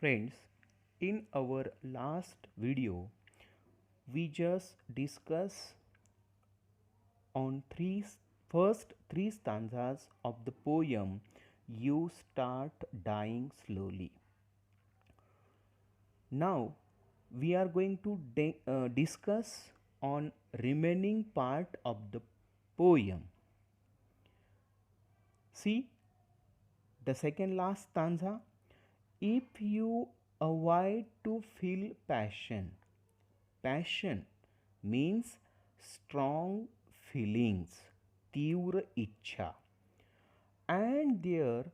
Friends, in our last video, we just discussed on first three stanzas of the poem You Start Dying Slowly. Now, we are going to discuss on remaining part of the poem. See the second last stanza. If you avoid to feel passion, passion means strong feelings, तीव्र इच्छा, and their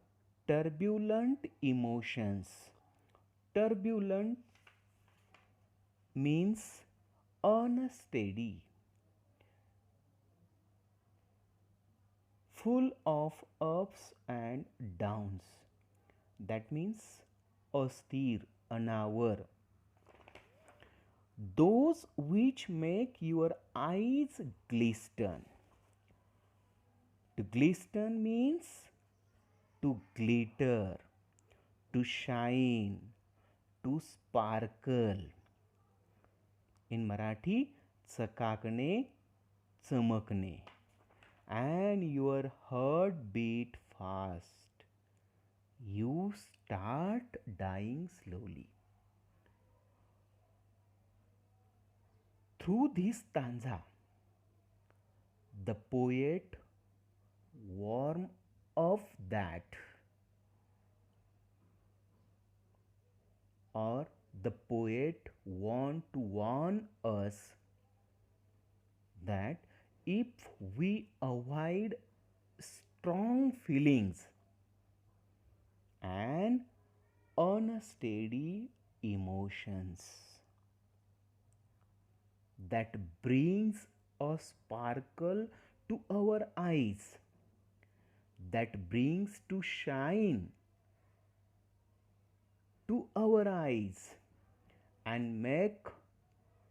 turbulent emotions. Turbulent means unsteady, full of ups and downs. That means अस्थिर, अनावर. Those which make your eyes glisten. To glisten means to glitter, to shine, to sparkle. In Marathi, चकाकणे, चमकणे. And your heart beat fast. You start dying slowly. Through this stanza, the poet warm of that, or the poet want to warn us that if we avoid strong feelings and unsteady emotions that brings a sparkle to our eyes, that brings to shine to our eyes and make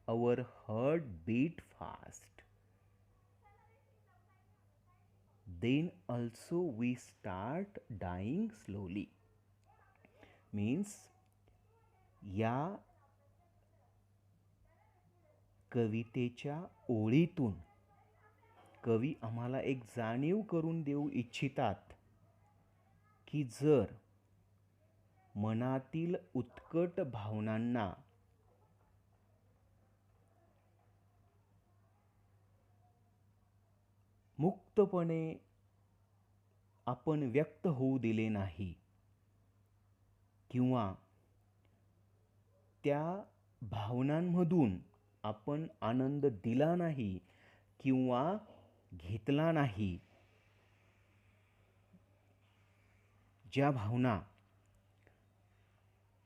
our heart beat fast, then also we start dying slowly. Means या कवितेच्या ओळीतून कवी आम्हाला एक जाणीव करून देऊ इच्छितात की जर मनातील उत्कट भावनांना मुक्तपणे आपण व्यक्त होऊ दिले नाही किंवा त्या भावनांमधून आपण आनंद दिला नाही किंवा घेतला नाही, ज्या भावना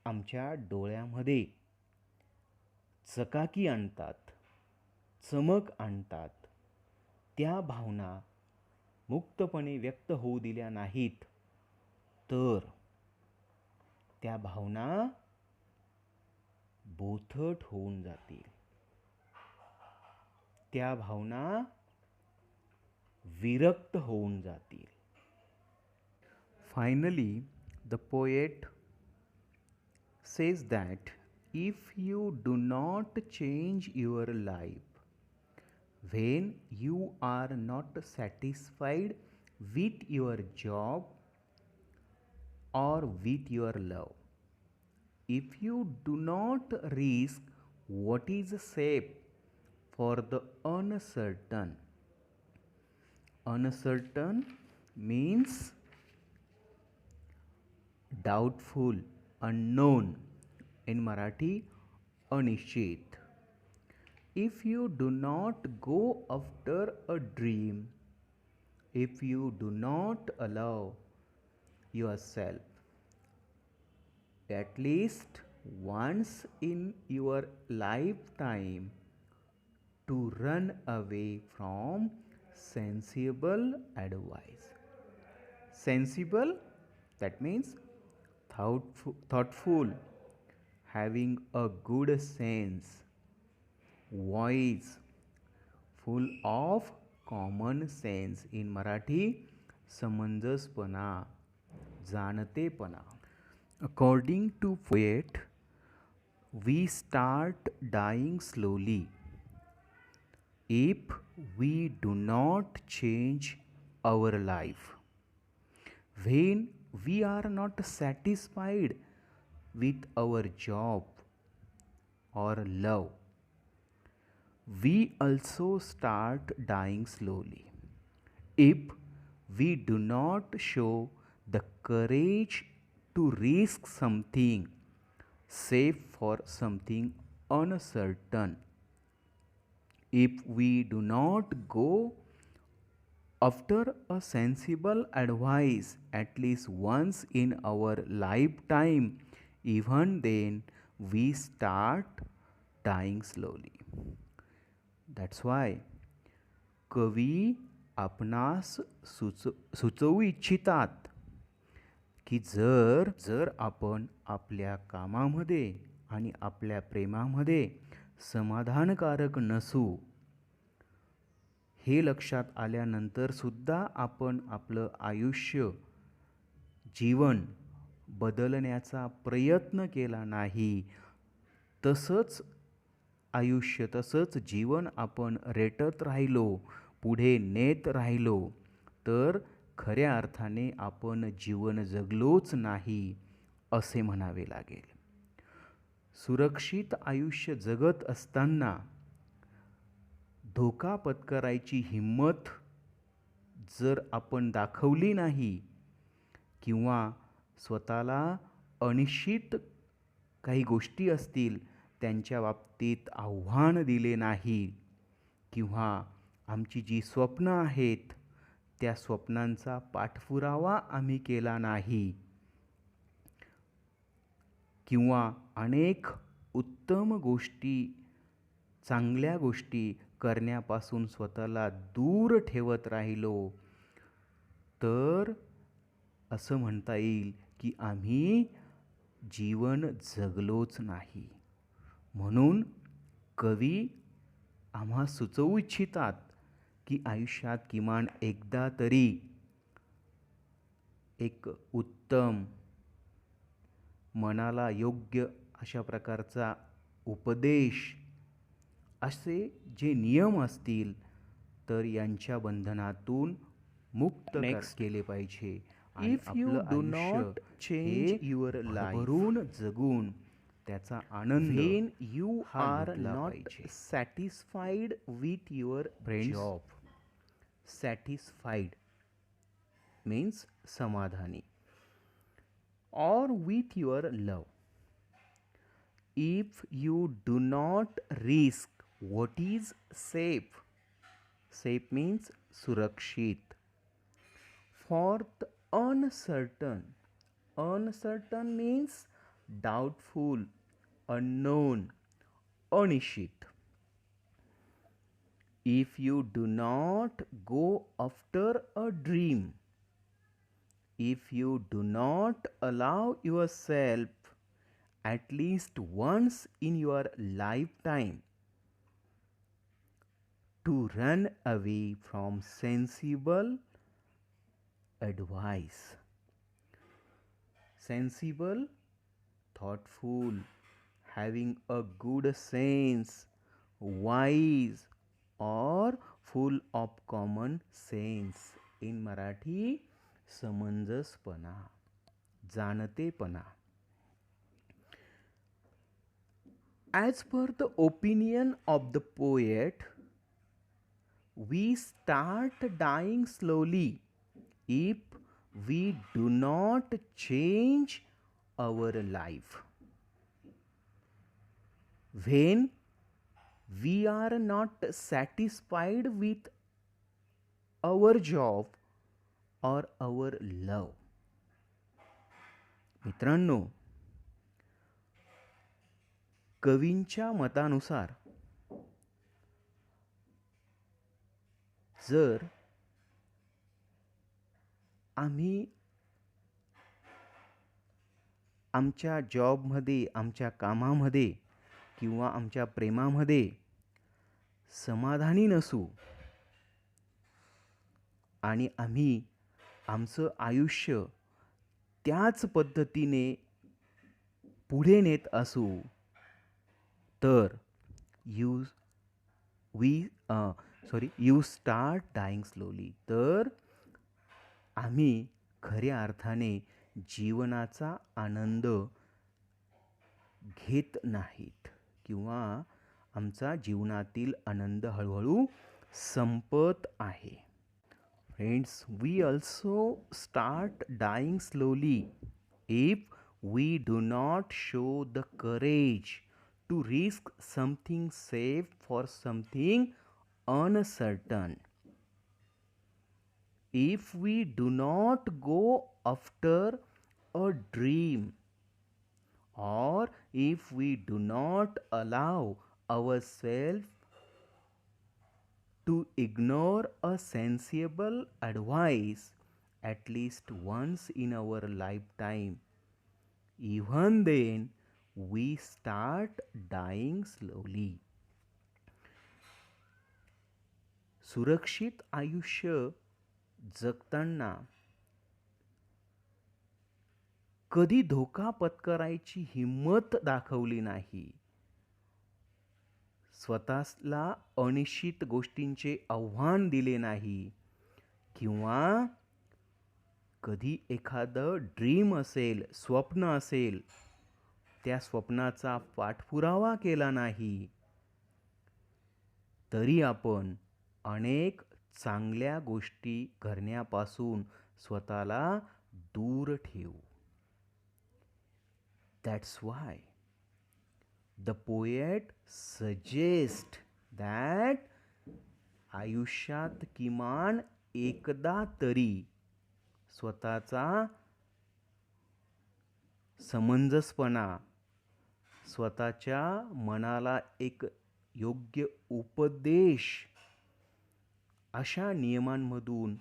आमच्या डोळ्यामध्ये चकाकी आणतात, चमक आणतात, त्या भावना मुक्तपणे व्यक्त होऊ दिल्या नाहीत तर त्या भावना बोथट होऊन जातील, त्या भावना विरक्त होऊन जातील. Finally, the poet says that if you do not change your life, when you are not satisfied with your job or with your love, if you do not risk what is safe for the uncertain. Uncertain means doubtful, unknown. In Marathi, अनिश्चित. If you do not go after a dream, if you do not allow yourself at least once in your lifetime to run away from sensible advice. Sensible, that means thoughtful, having a good sense, wise, full of common sense. In Marathi, समंजसपणा, जाणतेपणा. According to poet, we start dying slowly if we do not change our life. When we are not satisfied with our job or love, we also start dying slowly. If we do not show the courage to risk something safe for something uncertain, if we do not go after a sensible advice at least once in our lifetime, even then we start dying slowly. That's why कवी आपणास सुचवू इच्छितात की जर जर आपण आपल्या कामामध्ये आणि आपल्या प्रेमामध्ये समाधानकारक नसू, हे लक्षात आल्यानंतर सुद्धा आपण आपलं आयुष्य जीवन बदलण्याचा प्रयत्न केला नाही, तसंच आयुष्य तसंच जीवन आपण रेटत राहिलो, पुढे नेत राहिलो, तर खऱ्या अर्थाने आपण जीवन जगलोच नाही असे म्हणावे लागेल. सुरक्षित आयुष्य जगत असताना धोका पत्करायची हिम्मत जर आपण दाखवली नाही किंवा स्वतःला अनिश्चित काही गोष्टी असतील त्यांच्या बाबतीत आव्हान दिले नाही किंवा आमची जी स्वप्न आहेत त्या स्वप्नांचा पाठपुरावा आम्ही केला नाही किंवा अनेक उत्तम गोष्टी, चांगल्या गोष्टी करण्यापासून स्वतःला दूर ठेवत राहिलो, तर असं म्हणता येईल की आम्ही जीवन जगलोच नाही. म्हणून कवी आम्हा सुचवू इच्छितात की आयुष्यात किमान एकदा तरी एक उत्तम, मनाला योग्य अशा प्रकारचा उपदेश, असे जे नियम असतील तर यांच्या बंधनातून मुक्त केले पाहिजे. If you do not change your life, भरून जगून त्याचा आनंद when you are लुटला not पाहिजे. satisfied with your job, satisfied means समाधानी, or with your love, if you do not risk what is safe, safe means सुरक्षित, for the uncertain, uncertain means doubtful, unknown, अनिश्चित. If you do not go after a dream, if you do not allow yourself at least once in your lifetime to run away from sensible advice, sensible, thoughtful, having a good sense, wise or full of common sense. In Marathi, समंजसपणा, जाणतेपणा. as per the opinion of the poet, we start dying slowly if we do not change our life. When we are not satisfied with our job or our love. मित्रांनो, कवींच्या मतानुसार जर आम्ही आमच्या जॉबमध्ये, आमच्या कामामध्ये किंवा आमच्या प्रेमामध्ये समाधानी नसू आणि आम्ही आमचं आयुष्य त्याच पद्धतीने पुढे नेत असू तर you you start dying slowly, तर आम्ही खऱ्या अर्थाने जीवनाचा आनंद घेत नाहीत किंवा आमचा जीवनातील आनंद हळूहळू संपत आहे. Friends, we also start dying slowly if we do not show the courage to risk something safe for something uncertain. If we do not go after a dream, or if we do not allow ourselves to ignore a sensible advice at least once in our lifetime, even then we start dying slowly. सुरक्षित आयुष्य जगताना कधी धोका पत्करायची हिम्मत दाखवली नाही, स्वतःला अनिश्चित गोष्टींचे आव्हान दिले नाही, किंवा कधी एखादं ड्रीम असेल, स्वप्न असेल, त्या स्वप्नाचा पाठपुरावा केला नाही, तरी आपण अनेक चांगल्या गोष्टी करण्यापासून स्वतःला दूर ठेवू. That's why the poet suggest that आयुष्यात किमान एकदा तरी स्वतःचा समंजसपणा, स्वतःच्या मनाला एक योग्य उपदेश अशा नियमांमधून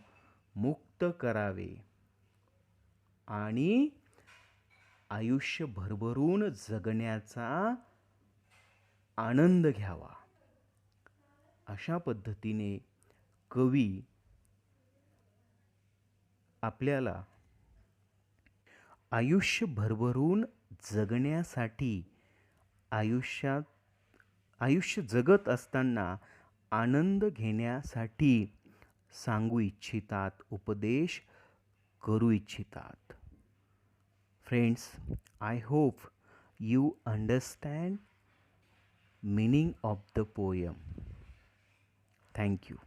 मुक्त करावे आणि आयुष्य भरभरून जगण्याचा आनंद घ्यावा. अशा पद्धतीने कवी आपल्याला आयुष्य भरभरून जगण्यासाठी आयुष्य जगत असताना आनंद घेण्यासाठी सांगू इच्छितात, उपदेश करू इच्छितात. Friends, I hope you understand meaning of the poem. Thank you.